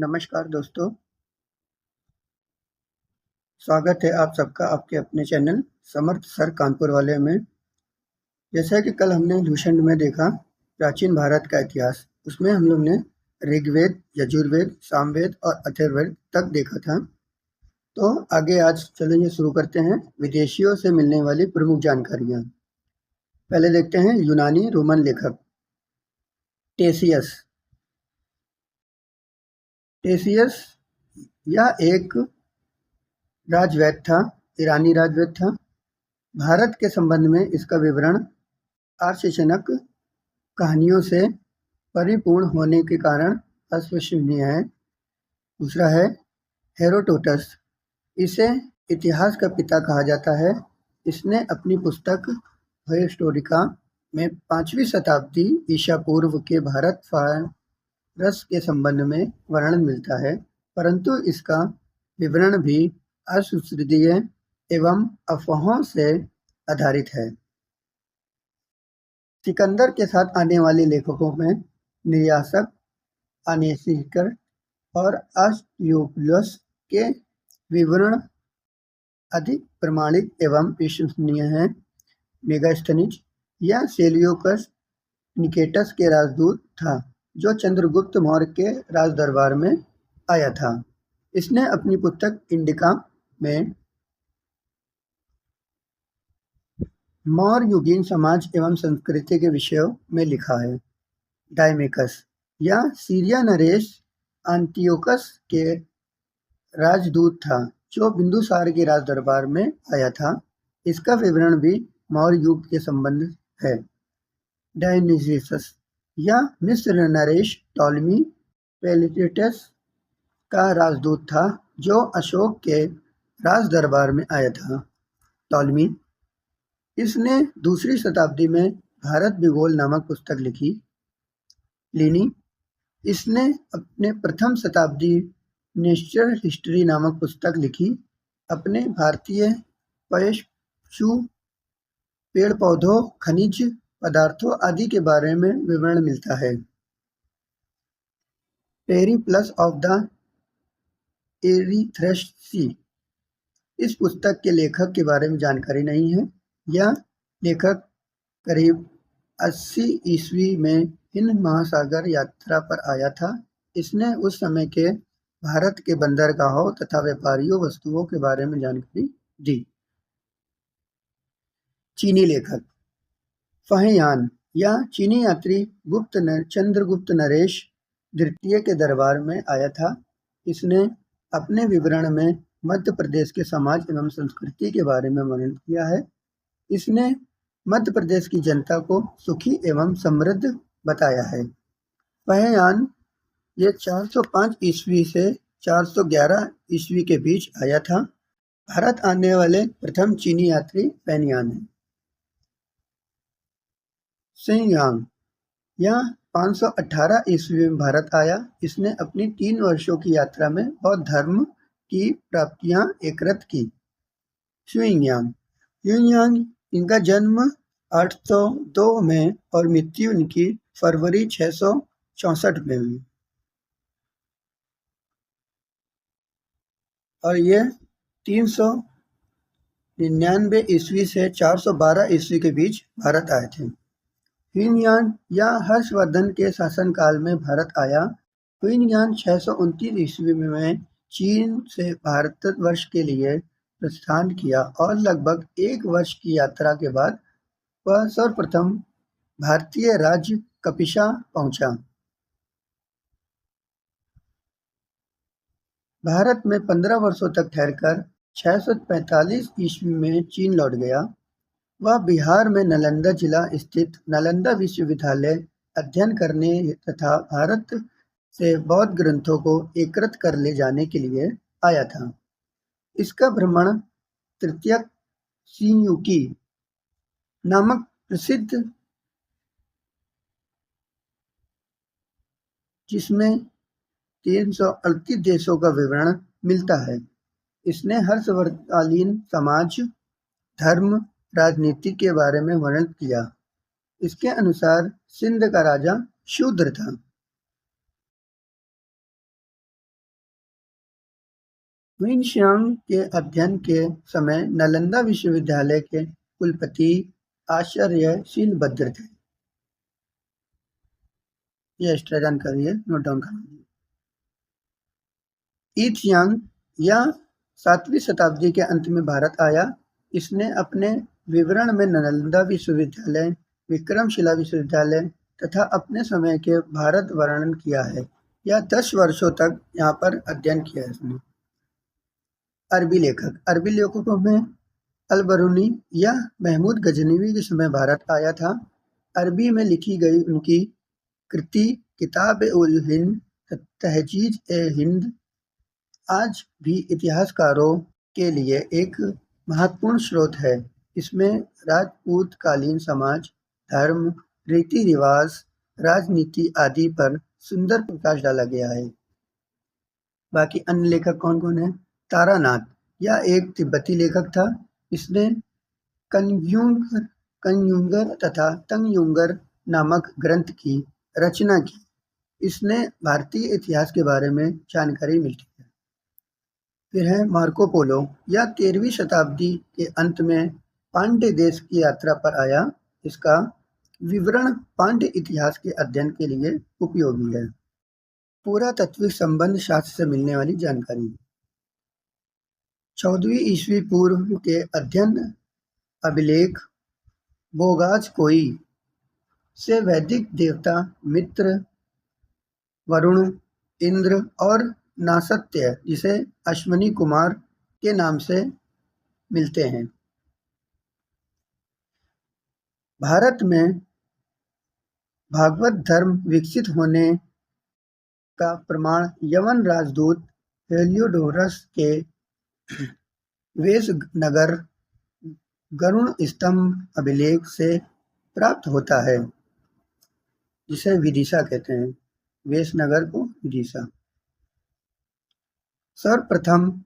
नमस्कार दोस्तों, स्वागत है आप सबका आपके अपने चैनल समर्थ सर कानपुर वाले में। जैसा कि कल हमने लूसेंट में देखा प्राचीन भारत का इतिहास, उसमें हम लोग ने ऋग्वेद, यजुर्वेद, सामवेद और अथर्ववेद तक देखा था। तो आगे आज चलेंगे, शुरू करते हैं विदेशियों से मिलने वाली प्रमुख जानकारियाँ। पहले देखते हैं यूनानी रोमन लेखक टेसियस। टेसियस यह एक राजवैद्य था, ईरानी राजवैद्य था। भारत के संबंध में इसका विवरण आश्चर्यजनक कहानियों से परिपूर्ण होने के कारण अविश्वसनीय है। दूसरा है हेरोडोटस। इसे इतिहास का पिता कहा जाता है। इसने अपनी पुस्तक हिस्टोरिका में 5वीं शताब्दी ईसा पूर्व के भारत फारस के संबंध में वर्णन मिलता है, परंतु इसका विवरण भी असूत्रीय एवं अफवाहों से आधारित है। सिकंदर के साथ आने वाले लेखकों में निर्यासक, अनेसिकर और अस्टियोपुलस के विवरण अधिक प्रमाणिक एवं विश्वसनीय हैं। मेगास्थनीज यह सेल्यूकस निकेटस के राजदूत था, जो चंद्रगुप्त मौर्य के राजदरबार में आया था। इसने अपनी पुस्तक इंडिका में मौर्ययुगीन समाज एवं संस्कृति के विषयों में लिखा है। डायमेकस यह सीरिया नरेश अंतियोकस के राजदूत था, जो बिंदुसार के राजदरबार में आया था। इसका विवरण भी मौर्य युग के संबंध है। डायनिसियस यह मिस्र नरेश टॉलमी पेलिटेटस का राजदूत था, जो अशोक के राजदरबार में आया था। टॉलमी इसने दूसरी शताब्दी में भारत भूगोल नामक पुस्तक लिखी। प्लिनी इसने अपने प्रथम शताब्दी नेचर हिस्ट्री नामक पुस्तक लिखी। अपने भारतीय पशु, पेड़ पौधों, खनिज पदार्थों आदि के बारे में विवरण मिलता है। पेरिप्लस ऑफ द एरीथ्रस सी इस पुस्तक के लेखक के बारे में जानकारी नहीं है। यह लेखक करीब 80 ईस्वी में हिंद महासागर यात्रा पर आया था। इसने उस समय के भारत के बंदरगाहों तथा व्यापारियों वस्तुओं के बारे में जानकारी दी। चीनी लेखक फ़हियान यह चीनी यात्री चंद्रगुप्त नरेश द्वितीय के दरबार में आया था। इसने अपने विवरण में मध्य प्रदेश के समाज एवं संस्कृति के बारे में वर्णन किया है। इसने मध्य प्रदेश की जनता को सुखी एवं समृद्ध बताया है। फ़हियान ये 405 ईस्वी से 411 ईस्वी के बीच आया था। भारत आने वाले प्रथम चीनी यात्री फ़हियान है। शेनयांग यह 518 ईस्वी में भारत आया। इसने अपनी 3 वर्षों की यात्रा में बौद्ध धर्म की प्राप्तियां एकत्र की। ह्यूयांग इनका जन्म 802 में और मृत्यु इनकी फरवरी 664 में हुई, और ये 399 ईस्वी से 412 ईस्वी के बीच भारत आए थे। ह्यूयांग या हर्षवर्धन के शासनकाल में भारत आया। ह्यूयांग 629 ईस्वी में चीन से भारतवर्ष के लिए प्रस्थान किया और लगभग 1 वर्ष की यात्रा के बाद वह सर्वप्रथम भारतीय राज्य कपिशा पहुंचा। भारत में 15 वर्षों तक ठहरकर 645 ईस्वी में चीन लौट गया। वह बिहार में नालंदा जिला स्थित नालंदा विश्वविद्यालय अध्ययन करने तथा भारत से बौद्ध ग्रंथों को एकत्र कर ले जाने के लिए आया था। इसका भ्रमण तृतीयक शिन्युकी नामक प्रसिद्ध, जिसमें 338 देशों का विवरण मिलता है। इसने हर्षवर्धनकालीन समाज, धर्म, राजनीति के बारे में वर्णन किया। इसके अनुसार सिंध का राजा शूद्र था। हुइनशांग के अध्ययन के समय नालंदा विश्वविद्यालय के कुलपति आचार्य शीलभद्र थे। ये एक्स्ट्रा जानकारी है, नोट डाउन कर लीजिए। ई त्सियांग या 7वीं शताब्दी के अंत में भारत आया। इसने अपने विवरण में नालंदा विश्वविद्यालय, विक्रमशिला विश्वविद्यालय तथा अपने समय के भारत वर्णन किया है। यह 10 वर्षों तक यहाँ पर अध्ययन किया है इसने। अरबी लेखकों में अल-बरूनी या महमूद गजनवी के समय भारत आया था। अरबी में लिखी गई उनकी कृति किताब-उल-हिंद तहजीज-ए-हिंद आज भी इतिहासकारों के लिए एक महत्वपूर्ण स्रोत है। इसमें राजपूतकालीन समाज, धर्म, रीति-रिवाज, राजनीति आदि पर सुंदर प्रकाश डाला गया है। बाकी अन्य लेखक कौन-कौन हैं? तारानाथ, यह एक तिब्बती लेखक था। इसने कन्युंगर तथा तंगयुंगर नामक ग्रंथ की रचना की। इसने भारतीय इतिहास के बारे में जानकारी मिलती है। फिर है मार्को पोलो, यह 13वीं शताब्दी के अंत में पांड्य देश की यात्रा पर आया। इसका विवरण पांड्य इतिहास के अध्ययन के लिए उपयोगी है। पुरातात्विक संबंध शास्त्र से मिलने वाली जानकारी। 14वीं ईस्वी पूर्व के अध्ययन अभिलेख बोगाज-कोई से वैदिक देवता मित्र, वरुण, इंद्र और नासत्य, जिसे अश्वनी कुमार के नाम से मिलते हैं। भारत में भागवत धर्म विकसित होने का प्रमाण यवन राजदूत हेलियोडोरस के वेशनगर गरुड़ स्तंभ अभिलेख से प्राप्त होता है, जिसे विदिशा कहते हैं। वेशनगर को विदिशा। सर्वप्रथम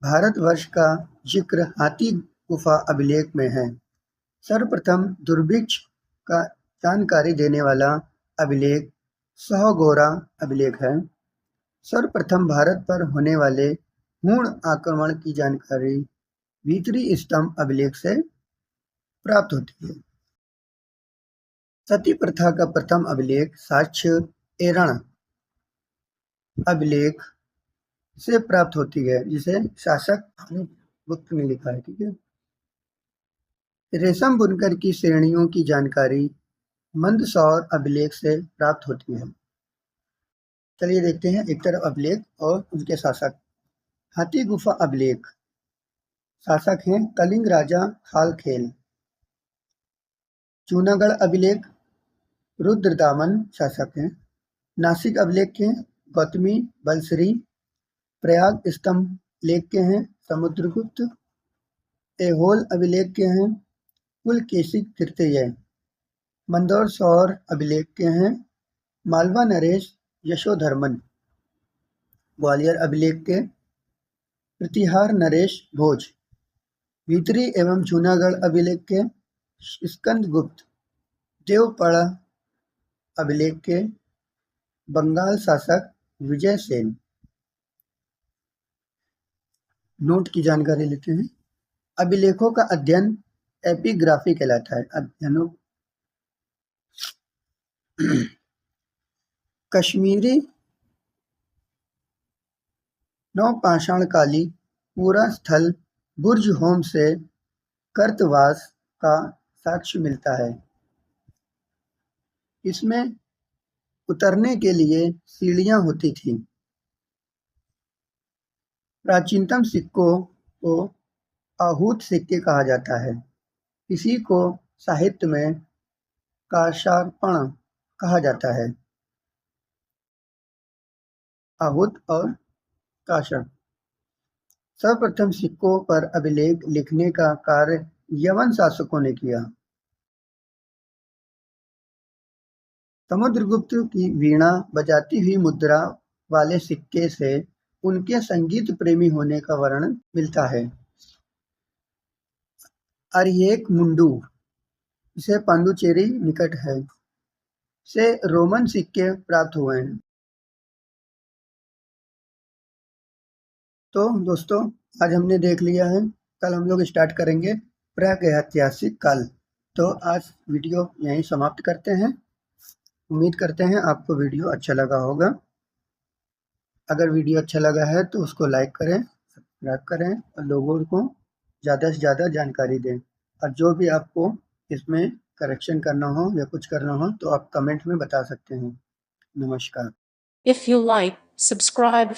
भारतवर्ष का जिक्र हाथी गुफा अभिलेख में है। सर्वप्रथम दुर्भिक्ष का जानकारी देने वाला अभिलेख सहगोरा अभिलेख है। सर्वप्रथम भारत पर होने वाले हूण आक्रमण की जानकारी भीतरी स्तंभ अभिलेख से प्राप्त होती है। सती प्रथा का प्रथम अभिलेख साक्ष्य एरण अभिलेख से प्राप्त होती है, जिसे शासक गुप्त ने लिखा है। ठीक है। रेशम बुनकर की श्रेणियों की जानकारी मंदसौर अभिलेख से प्राप्त होती है। चलिए देखते हैं एक तरफ अभिलेख और उनके शासक। हाथी गुफा अभिलेख, शासक हैं कलिंग राजा खालखेल। जूनागढ़ अभिलेख रुद्रदामन शासक हैं। नासिक अभिलेख के गौतमी बलश्री। प्रयाग स्तंभ लेख के हैं समुद्रगुप्त। ऐहोल अभिलेख के हैं पुलकेशिक तृतीय। मंदसौर अभिलेख के हैं मालवा नरेश यशोधर्मन। ग्वालियर अभिलेख के प्रतिहार नरेश भोज। भीतरी एवं जूनागढ़ अभिलेख के स्कंदगुप्त। देवपड़ा अभिलेख के बंगाल शासक विजय सेन। नोट की जानकारी लेते हैं। अभिलेखों का अध्ययन एपिग्राफी कहलाता है। अध्ययनों कश्मीरी नवपाषाणकाली पूरा स्थल बुर्ज होम से कर्तवास का साक्ष्य मिलता है। इसमें उतरने के लिए सीढ़ियां होती थीं। प्राचीनतम सिक्कों को आहूत सिक्के कहा जाता है। इसी को साहित्य में काशार्पण कहा जाता है। आहूत और काशर। सर्वप्रथम सिक्कों पर अभिलेख लिखने का कार्य यवन शासकों ने किया। समुद्रगुप्त की वीणा बजाती हुई मुद्रा वाले सिक्के से उनके संगीत प्रेमी होने का वर्णन मिलता है। अरिएक मुंडू, इसे पांडुचेरी निकट है, से रोमन सिक्के प्राप्त हुए हैं। तो दोस्तों आज हमने देख लिया है, कल हम लोग स्टार्ट करेंगे प्रागैतिहासिक काल। तो आज वीडियो यहीं समाप्त करते हैं। उम्मीद करते हैं आपको वीडियो अच्छा लगा होगा। अगर वीडियो अच्छा लगा है तो उसको लाइक करें, सब्सक्राइब करें और लोगों को ज़्यादा से ज़्यादा जानकारी दें। और जो भी आपको इसमें करेक्शन करना हो या कुछ करना हो तो आप कमेंट में बता सकते हैं। नमस्कार। If you like, subscribe.